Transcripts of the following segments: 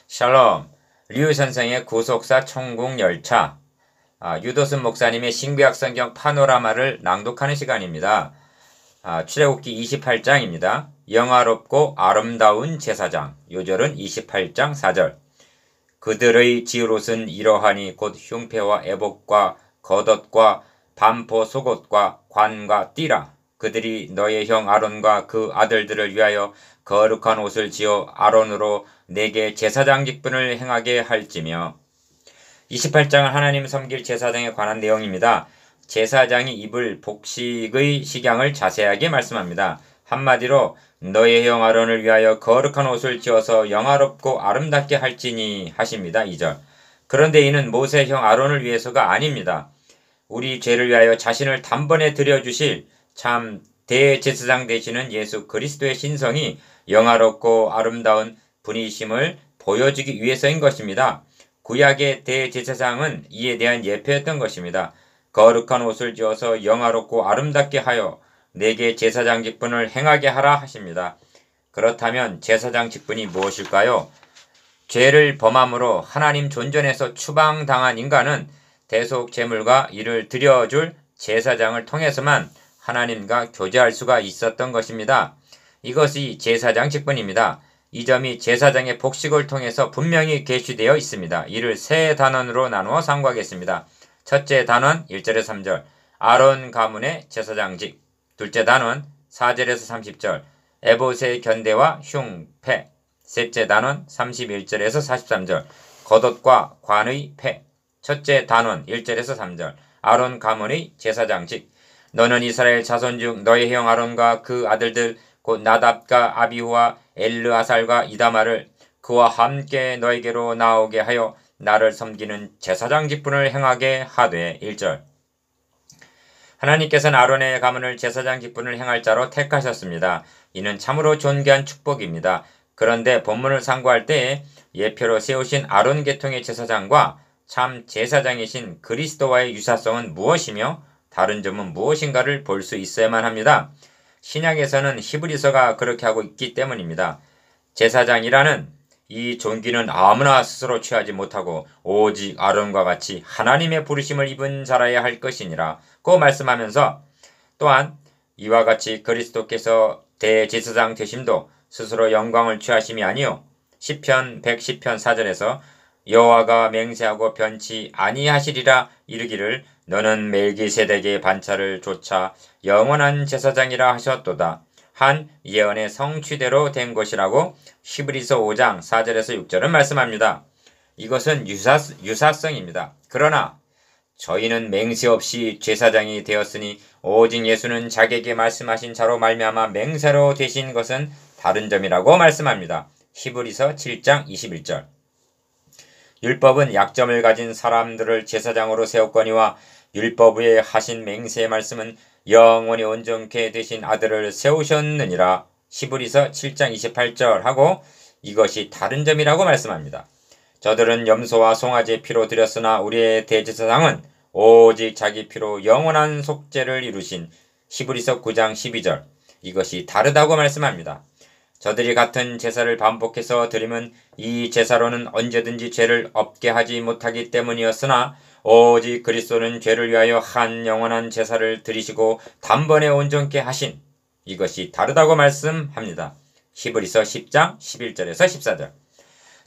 샬롬, 류 선생의 구속사 천국열차, 유도순 목사님의 신구약 성경 파노라마를 낭독하는 시간입니다. 출애굽기 28장입니다. 영화롭고 아름다운 제사장, 요절은 28장 4절. 그들의 지옷은 이러하니 곧 흉패와 애복과 겉옷과 반포 속옷과 관과 띠라. 그들이 너의 형 아론과 그 아들들을 위하여 거룩한 옷을 지어 아론으로 내게 제사장 직분을 행하게 할지며. 28장은 하나님 섬길 제사장에 관한 내용입니다. 제사장이 입을 복식의 식양을 자세하게 말씀합니다. 한마디로 너의 형 아론을 위하여 거룩한 옷을 지어서 영화롭고 아름답게 할지니 하십니다. 2절. 그런데 이는 모세의 형 아론을 위해서가 아닙니다. 우리 죄를 위하여 자신을 단번에 드려주실 참 대제사장 되시는 예수 그리스도의 신성이 영화롭고 아름다운 분이심을 보여주기 위해서인 것입니다. 구약의 대제사장은 이에 대한 예표였던 것입니다. 거룩한 옷을 지어서 영화롭고 아름답게 하여 내게 제사장 직분을 행하게 하라 하십니다. 그렇다면 제사장 직분이 무엇일까요? 죄를 범함으로 하나님 존전에서 추방당한 인간은 대속 제물과 이를 드려줄 제사장을 통해서만 하나님과 교제할 수가 있었던 것입니다. 이것이 제사장 직분입니다. 이 점이 제사장의 복식을 통해서 분명히 계시되어 있습니다. 이를 세 단원으로 나누어 상고하겠습니다. 첫째 단원 1절에서 3절 아론 가문의 제사장직. 둘째 단원 4절에서 30절 에봇의 견대와 흉패. 셋째 단원 31절에서 43절 겉옷과 관의 패. 첫째 단원 1절에서 3절 아론 가문의 제사장직. 너는 이스라엘 자손 중 너의 형 아론과 그 아들들 곧 나답과 아비후와 엘르아살과 이다마를 그와 함께 너에게로 나오게 하여 나를 섬기는 제사장 직분을 행하게 하되. 1절. 하나님께서는 아론의 가문을 제사장 직분을 행할 자로 택하셨습니다. 이는 참으로 존귀한 축복입니다. 그런데 본문을 상고할 때에 예표로 세우신 아론 계통의 제사장과 참 제사장이신 그리스도와의 유사성은 무엇이며 다른 점은 무엇인가를 볼 수 있어야만 합니다. 신약에서는 히브리서가 그렇게 하고 있기 때문입니다. 제사장이라는 이 존귀는 아무나 스스로 취하지 못하고 오직 아론과 같이 하나님의 부르심을 입은 자라야 할 것이니라 고 말씀하면서, 또한 이와 같이 그리스도께서 대제사장 되심도 스스로 영광을 취하심이 아니요 시편 110편 4절에서 여호와가 맹세하고 변치 아니하시리라 이르기를 너는 멜기세덱의 반차를 조차 영원한 제사장이라 하셨도다 한 예언의 성취대로 된 것이라고 히브리서 5장 4절에서 6절은 말씀합니다. 이것은 유사성입니다. 그러나 저희는 맹세 없이 제사장이 되었으니 오직 예수는 자기에게 말씀하신 자로 말미암아 맹세로 되신 것은 다른 점이라고 말씀합니다. 히브리서 7장 21절. 율법은 약점을 가진 사람들을 제사장으로 세웠거니와 율법 위에 하신 맹세의 말씀은 영원히 온전케 되신 아들을 세우셨느니라. 히브리서 7장 28절 하고 이것이 다른 점이라고 말씀합니다. 저들은 염소와 송아지의 피로 드렸으나 우리의 대제사장은 오직 자기 피로 영원한 속죄를 이루신 히브리서 9장 12절. 이것이 다르다고 말씀합니다. 저들이 같은 제사를 반복해서 드리면 이 제사로는 언제든지 죄를 없게 하지 못하기 때문이었으나 오직 그리스도는 죄를 위하여 한 영원한 제사를 드리시고 단번에 온전케 하신, 이것이 다르다고 말씀합니다. 히브리서 10장 11절에서 14절.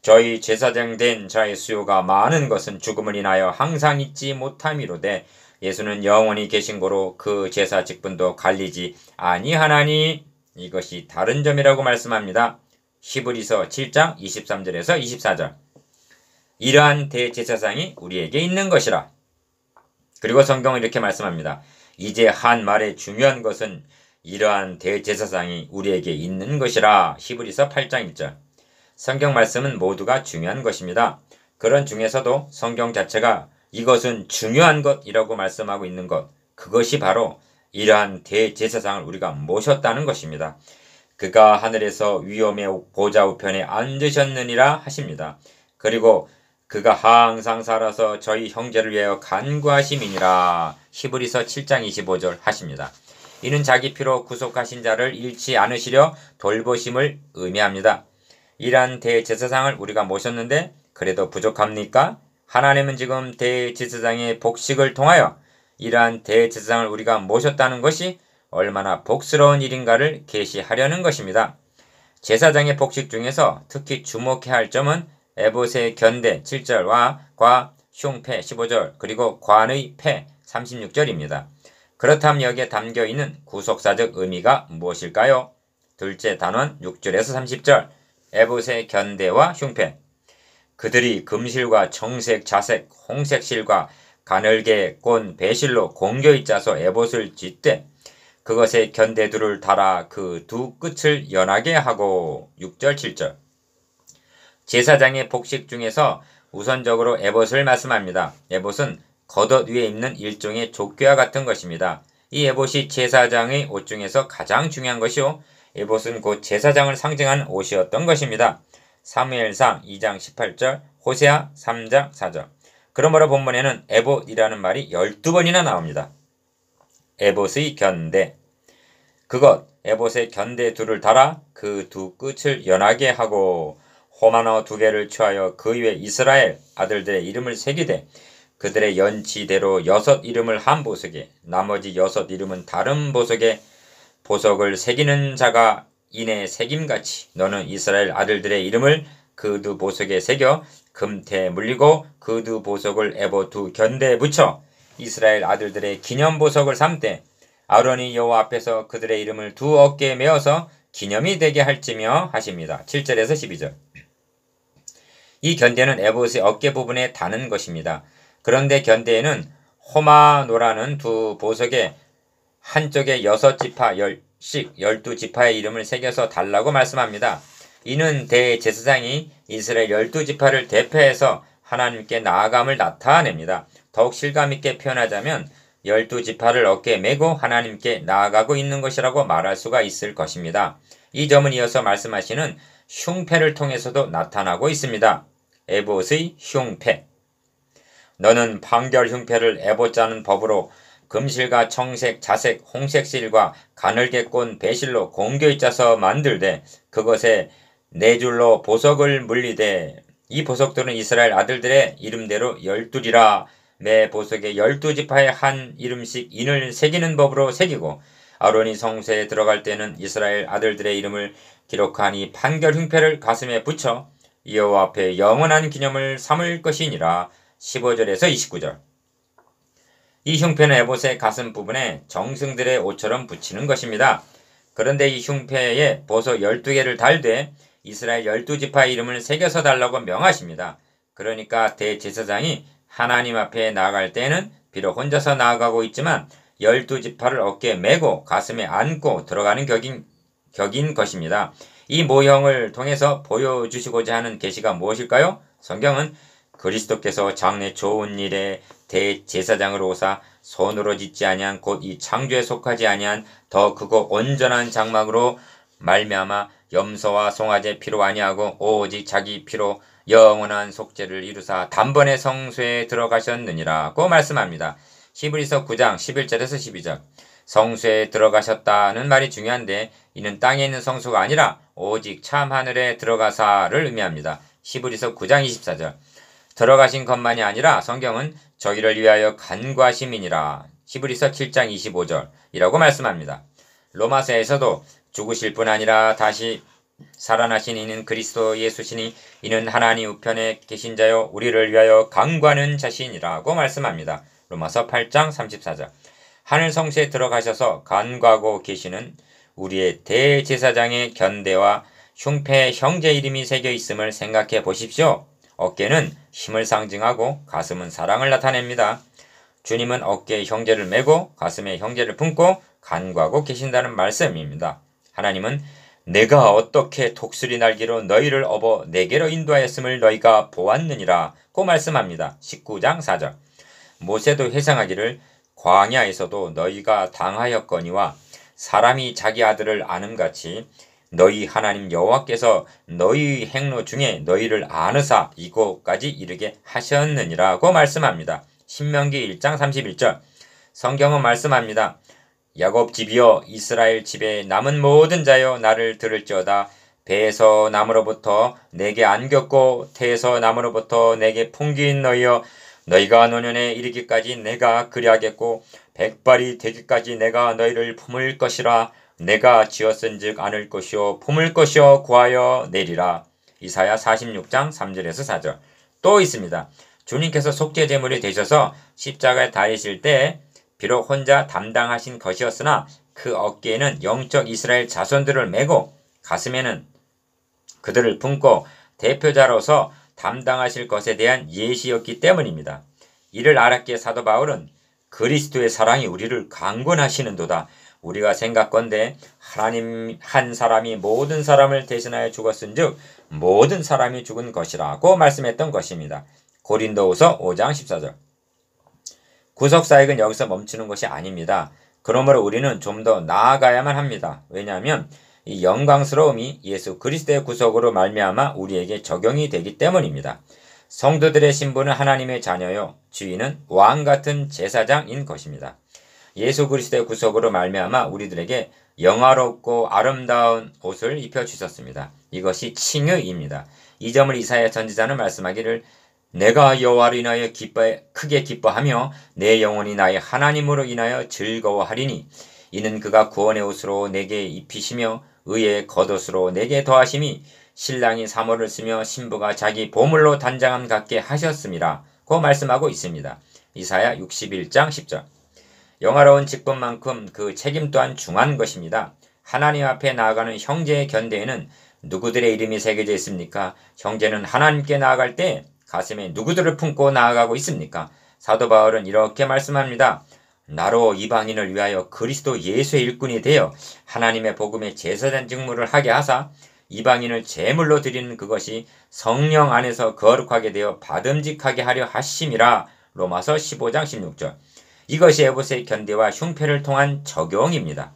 저희 제사장 된 자의 수요가 많은 것은 죽음을 인하여 항상 잊지 못함이로되 예수는 영원히 계신 고로 그 제사 직분도 갈리지 아니하나니 이것이 다른 점이라고 말씀합니다. 히브리서 7장 23절에서 24절. 이러한 대제사장이 우리에게 있는 것이라. 그리고 성경은 이렇게 말씀합니다. 이제 한 말의 중요한 것은 이러한 대제사장이 우리에게 있는 것이라. 히브리서 8장 1절. 성경 말씀은 모두가 중요한 것입니다. 그런 중에서도 성경 자체가 이것은 중요한 것이라고 말씀하고 있는 것, 그것이 바로 이러한 대제사장을 우리가 모셨다는 것입니다. 그가 하늘에서 위엄의 보좌 우편에 앉으셨느니라 하십니다. 그리고 그가 항상 살아서 저희 형제를 위하여 간구하심이니라. 히브리서 7장 25절 하십니다. 이는 자기 피로 구속하신 자를 잃지 않으시려 돌보심을 의미합니다. 이러한 대제사장을 우리가 모셨는데 그래도 부족합니까? 하나님은 지금 대제사장의 복식을 통하여 이러한 대제사장을 우리가 모셨다는 것이 얼마나 복스러운 일인가를 계시하려는 것입니다. 제사장의 복식 중에서 특히 주목해야 할 점은 에봇의 견대 7절과 과 흉패 15절 그리고 관의 패 36절입니다. 그렇다면 여기에 담겨있는 구속사적 의미가 무엇일까요? 둘째 단원 6절에서 30절 에봇의 견대와 흉패 그들이 금실과 청색, 자색, 홍색 실과 가늘게 꼰 배실로 공교히 짜서 에봇을 짓되 그것에 견대두를 달아 그 두 끝을 연하게 하고 6절 7절 제사장의 복식 중에서 우선적으로 에봇을 말씀합니다. 에봇은 겉옷 위에 입는 일종의 족궤와 같은 것입니다. 이 에봇이 제사장의 옷 중에서 가장 중요한 것이요. 에봇은 곧 제사장을 상징하는 옷이었던 것입니다. 사무엘상 2장 18절, 호세아 3장 4절. 그러므로 본문에는 에봇이라는 말이 12번이나 나옵니다. 에봇의 견대. 그것, 에봇의 견대 둘을 달아 그 두 끝을 연하게 하고 호마노 2개를 취하여 그 위에 이스라엘 아들들의 이름을 새기되 그들의 연치대로 6 이름을 한 보석에 나머지 6 이름은 다른 보석에 보석을 새기는 자가 이내 새김같이 너는 이스라엘 아들들의 이름을 그 두 보석에 새겨 금태에 물리고 그 두 보석을 에봇 두 견대에 붙여 이스라엘 아들들의 기념보석을 삼되 아론이 여호와 앞에서 그들의 이름을 두 어깨에 메어서 기념이 되게 할지며 하십니다. 7절에서 12절. 이 견대는 에봇의 어깨 부분에 다는 것입니다. 그런데 견대에는 호마노라는 두 보석에 한쪽에 6지파 12지파의 이름을 새겨서 달라고 말씀합니다. 이는 대제사장이 이스라엘 12지파를 대표해서 하나님께 나아감을 나타냅니다. 더욱 실감있게 표현하자면 12지파를 어깨에 메고 하나님께 나아가고 있는 것이라고 말할 수가 있을 것입니다. 이 점은 이어서 말씀하시는 흉패를 통해서도 나타나고 있습니다. 에봇의 흉패. 너는 판결 흉패를 에봇 짜는 법으로 금실과 청색, 자색, 홍색 실과 가늘게 꼰 배실로 공교히 짜서 만들되 그것에 4줄로 보석을 물리되 이 보석들은 이스라엘 아들들의 이름대로 12이라 매 보석에 12지파의 한 이름씩 인을 새기는 법으로 새기고 아론이 성소에 들어갈 때는 이스라엘 아들들의 이름을 기록한 이 판결 흉패를 가슴에 붙여 여호와 앞에 영원한 기념을 삼을 것이니라. 15절에서 29절. 이 흉패는 에봇의 가슴 부분에 정승들의 옷처럼 붙이는 것입니다. 그런데 이 흉패에 보석 12개를 달되 이스라엘 12지파의 이름을 새겨서 달라고 명하십니다. 그러니까 대제사장이 하나님 앞에 나아갈 때는 비록 혼자서 나아가고 있지만 12지파를 어깨에 메고 가슴에 안고 들어가는 격인 것입니다. 이 모형을 통해서 보여주시고자 하는 계시가 무엇일까요? 성경은 그리스도께서 장래 좋은 일에 대제사장으로 오사 손으로 짓지 아니한 곧 이 창조에 속하지 아니한 더 크고 온전한 장막으로 말미암아 염소와 송아지 피로 아니하고 오직 자기 피로 영원한 속죄를 이루사 단번에 성소에 들어가셨느니라고 말씀합니다. 히브리서 9장 11절에서 12절. 성소에 들어가셨다는 말이 중요한데 이는 땅에 있는 성소가 아니라 오직 참 하늘에 들어가사를 의미합니다. 히브리서 9장 24절. 들어가신 것만이 아니라 성경은 저희를 위하여 간구하심이니라. 히브리서 7장 25절이라고 말씀합니다. 로마서에서도 죽으실 뿐 아니라 다시 살아나신 이는 그리스도 예수시니 이는 하나님 우편에 계신 자요 우리를 위하여 간구하는 자신이라고 말씀합니다. 로마서 8장 34절. 하늘 성소에 들어가셔서 간구하고 계시는 우리의 대제사장의 견대와 흉패 형제 이름이 새겨 있음을 생각해 보십시오. 어깨는 힘을 상징하고 가슴은 사랑을 나타냅니다. 주님은 어깨에 형제를 메고 가슴에 형제를 품고 간구하고 계신다는 말씀입니다. 하나님은 내가 어떻게 독수리 날개로 너희를 업어 내게로 인도하였음을 너희가 보았느니라고 말씀합니다. 19장 4절. 모세도 회상하기를 광야에서도 너희가 당하였거니와 사람이 자기 아들을 아는같이 너희 하나님 여호와께서 너희 행로 중에 너희를 아느사 이곳까지 이르게 하셨느니라고 말씀합니다. 신명기 1장 31절. 성경은 말씀합니다. 야곱 집이여 이스라엘 집에 남은 모든 자여 나를 들을지어다. 배에서 나무로부터 내게 안겼고 태에서 나무로부터 내게 풍긴 너희여 너희가 노년에 이르기까지 내가 그리하겠고 백발이 되기까지 내가 너희를 품을 것이라 내가 지었은즉 안을 것이요 품을 것이요 구하여 내리라. 이사야 46장 3절에서 4절. 또 있습니다. 주님께서 속죄 제물이 되셔서 십자가에 달리실 때 비록 혼자 담당하신 것이었으나 그 어깨에는 영적 이스라엘 자손들을 메고 가슴에는 그들을 품고 대표자로서 담당하실 것에 대한 예시였기 때문입니다. 이를 알았기에 사도 바울은 그리스도의 사랑이 우리를 강권하시는도다. 우리가 생각건대 하나님 한 사람이 모든 사람을 대신하여 죽었은즉 모든 사람이 죽은 것이라고 말씀했던 것입니다. 고린도후서 5장 14절. 구속사역은 여기서 멈추는 것이 아닙니다. 그러므로 우리는 좀 더 나아가야만 합니다. 왜냐하면 이 영광스러움이 예수 그리스도의 구속으로 말미암아 우리에게 적용이 되기 때문입니다. 성도들의 신분은 하나님의 자녀요 주인은 왕같은 제사장인 것입니다. 예수 그리스도의 구속으로 말미암아 우리들에게 영화롭고 아름다운 옷을 입혀주셨습니다. 이것이 칭의입니다. 이 점을 이사야 선지자는 말씀하기를 내가 여호와로 인하여 크게 기뻐하며 내 영혼이 나의 하나님으로 인하여 즐거워하리니 이는 그가 구원의 옷으로 내게 입히시며 의의 겉옷으로 내게 더하심이 신랑이 사모를 쓰며 신부가 자기 보물로 단장함 같게 하셨음이라 고 말씀하고 있습니다. 이사야 61장 10절. 영화로운 직분만큼 그 책임 또한 중한 것입니다. 하나님 앞에 나아가는 형제의 견대에는 누구들의 이름이 새겨져 있습니까? 형제는 하나님께 나아갈 때 가슴에 누구들을 품고 나아가고 있습니까? 사도 바울은 이렇게 말씀합니다. 나로 이방인을 위하여 그리스도 예수의 일꾼이 되어 하나님의 복음의 제사장 직무를 하게 하사 이방인을 제물로 드리는 그것이 성령 안에서 거룩하게 되어 받음직하게 하려 하심이라. 로마서 15장 16절. 이것이 에베소의 견대와 흉패를 통한 적용입니다.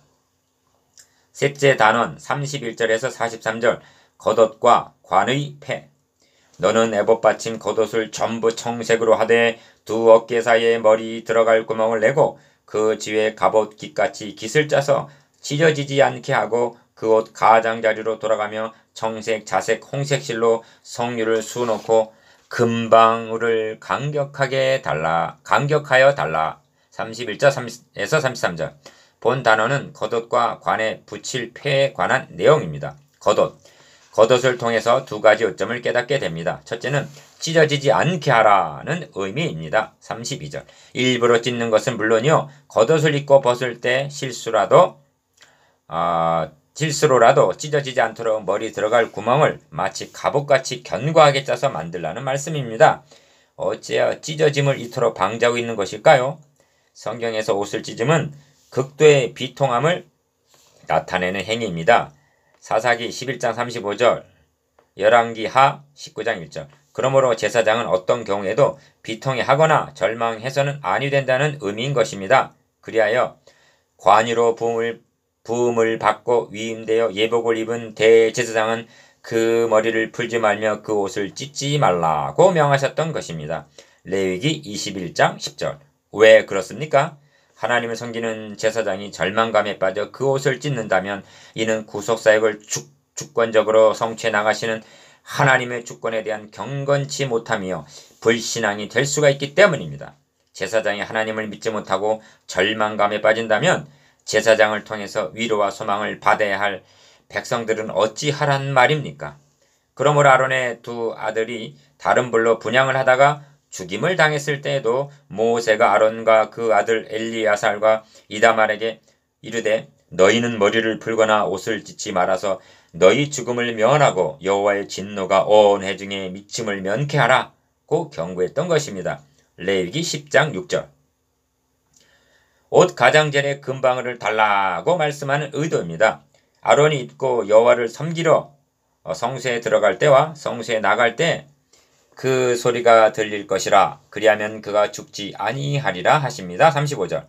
셋째 단원 31절에서 43절. 겉옷과 관의 패. 너는 에봇 받침 겉옷을 전부 청색으로 하되 두 어깨 사이에 머리 들어갈 구멍을 내고 그 뒤에 갑옷 깃같이 깃을 짜서 찢어지지 않게 하고 그 옷 가장자리로 돌아가며 청색, 자색, 홍색 실로 성류를 수놓고 금방울을 간격하여 달라. 31절에서 33절. 본 단어는 겉옷과 관에 붙일 패에 관한 내용입니다. 겉옷을 통해서 두 가지 요점을 깨닫게 됩니다. 첫째는 찢어지지 않게 하라는 의미입니다. 32절. 일부러 찢는 것은 물론이요. 겉옷을 입고 벗을 때 실수로라도 찢어지지 않도록 머리 들어갈 구멍을 마치 갑옷같이 견고하게 짜서 만들라는 말씀입니다. 어째야 찢어짐을 이토록 방지하고 있는 것일까요? 성경에서 옷을 찢으면 극도의 비통함을 나타내는 행위입니다. 사사기 11장 35절, 열왕기 하 19장 1절. 그러므로 제사장은 어떤 경우에도 비통해하거나 절망해서는 아니 된다는 의미인 것입니다. 그리하여 관유로 부음을 받고 위임되어 예복을 입은 대제사장은 그 머리를 풀지 말며 그 옷을 찢지 말라고 명하셨던 것입니다. 레위기 21장 10절. 왜 그렇습니까? 하나님을 섬기는 제사장이 절망감에 빠져 그 옷을 찢는다면 이는 구속사역을 주권적으로 성취해 나가시는 하나님의 주권에 대한 경건치 못함이요 불신앙이 될 수가 있기 때문입니다. 제사장이 하나님을 믿지 못하고 절망감에 빠진다면 제사장을 통해서 위로와 소망을 받아야 할 백성들은 어찌하란 말입니까? 그러므로 아론의 두 아들이 다른 불로 분향을 하다가 죽임을 당했을 때에도 모세가 아론과 그 아들 엘리야살과 이다말에게 이르되 너희는 머리를 풀거나 옷을 찢지 말아서 너희 죽음을 면하고 여호와의 진노가 온 회중에 미침을 면케하라고 경고했던 것입니다. 레위기 10장 6절. 옷 가장젤의 금방울을 달라고 말씀하는 의도입니다. 아론이 입고 여호와를 섬기러 성소에 들어갈 때와 성소에 나갈 때 그 소리가 들릴 것이라 그리하면 그가 죽지 아니하리라 하십니다. 35절.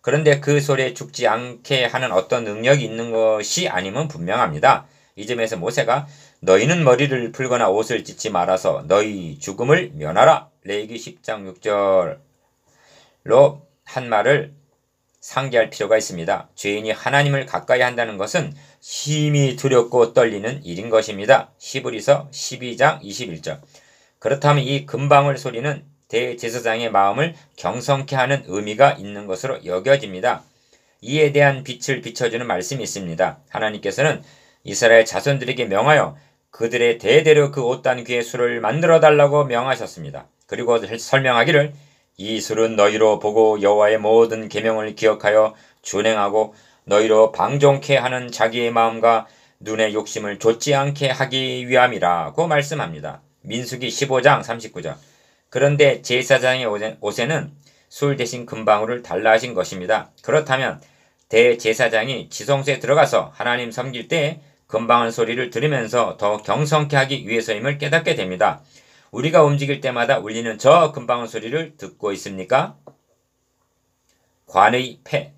그런데 그 소리에 죽지 않게 하는 어떤 능력이 있는 것이 아님은 분명합니다. 이 점에서 모세가 너희는 머리를 풀거나 옷을 찢지 말아서 너희 죽음을 면하라. 레위기 10장 6절로 한 말을 상기할 필요가 있습니다. 죄인이 하나님을 가까이 한다는 것은 심히 두렵고 떨리는 일인 것입니다. 히브리서 12장 21절. 그렇다면 이 금방울 소리는 대제사장의 마음을 경성케 하는 의미가 있는 것으로 여겨집니다. 이에 대한 빛을 비춰주는 말씀이 있습니다. 하나님께서는 이스라엘 자손들에게 명하여 그들의 대대로 그 옷단 귀의 술을 만들어 달라고 명하셨습니다. 그리고 설명하기를 이 술은 너희로 보고 여호와의 모든 계명을 기억하여 준행하고 너희로 방종케 하는 자기의 마음과 눈의 욕심을 좇지 않게 하기 위함이라고 말씀합니다. 민수기 15장 39절. 그런데 제사장의 옷에는 술 대신 금방울을 달라 하신 것입니다. 그렇다면 대제사장이 지성소에 들어가서 하나님 섬길 때 금방울 소리를 들으면서 더 경성케 하기 위해서임을 깨닫게 됩니다. 우리가 움직일 때마다 울리는 저 금방울 소리를 듣고 있습니까? 관의 패.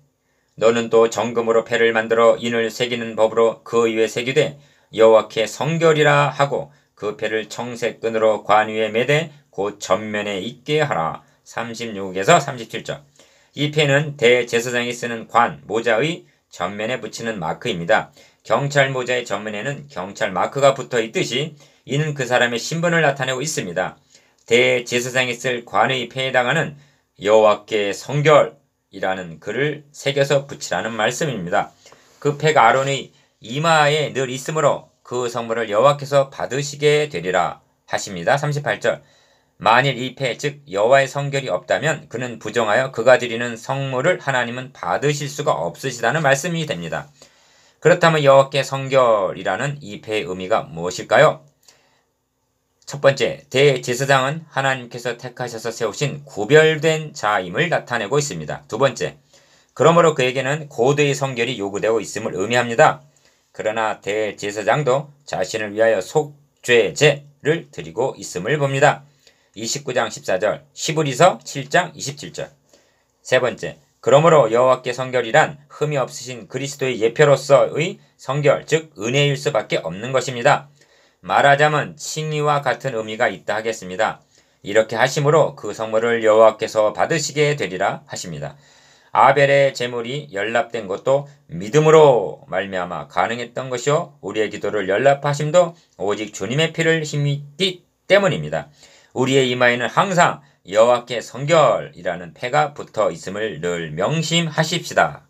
너는 또 정금으로 패를 만들어 인을 새기는 법으로 그 위에 새기되 여호와께 성결이라 하고 그 패를 청색끈으로 관 위에 매되 곧 전면에 있게 하라. 36에서 37절. 이 패는 대제사장이 쓰는 관, 모자의 전면에 붙이는 마크입니다. 경찰 모자의 전면에는 경찰 마크가 붙어 있듯이 이는 그 사람의 신분을 나타내고 있습니다. 대제사장이 쓸 관의 패에 해당하는 여호와께 성결이라는 글을 새겨서 붙이라는 말씀입니다. 그 패가 아론의 이마에 늘 있으므로 그 성물을 여호와께서 받으시게 되리라 하십니다. 38절. 만일 이 패, 즉 여호와의 성결이 없다면 그는 부정하여 그가 드리는 성물을 하나님은 받으실 수가 없으시다는 말씀이 됩니다. 그렇다면 여호와께 성결이라는 이 패의 의미가 무엇일까요? 첫 번째, 대제사장은 하나님께서 택하셔서 세우신 구별된 자임을 나타내고 있습니다. 두 번째, 그러므로 그에게는 고도의 성결이 요구되고 있음을 의미합니다. 그러나 대제사장도 자신을 위하여 속죄제를 드리고 있음을 봅니다. 29장 14절, 히브리서 7장 27절. 세 번째, 그러므로 여호와께 성결이란 흠이 없으신 그리스도의 예표로서의 성결, 즉 은혜일 수밖에 없는 것입니다. 말하자면 칭의와 같은 의미가 있다 하겠습니다. 이렇게 하심으로 그 성물을 여호와께서 받으시게 되리라 하십니다. 아벨의 제물이 연락된 것도 믿음으로 말미암아 가능했던 것이요 우리의 기도를 연락하심도 오직 주님의 피를 힘입기 때문입니다. 우리의 이마에는 항상 여호와께 성결이라는 패가 붙어 있음을 늘 명심하십시다.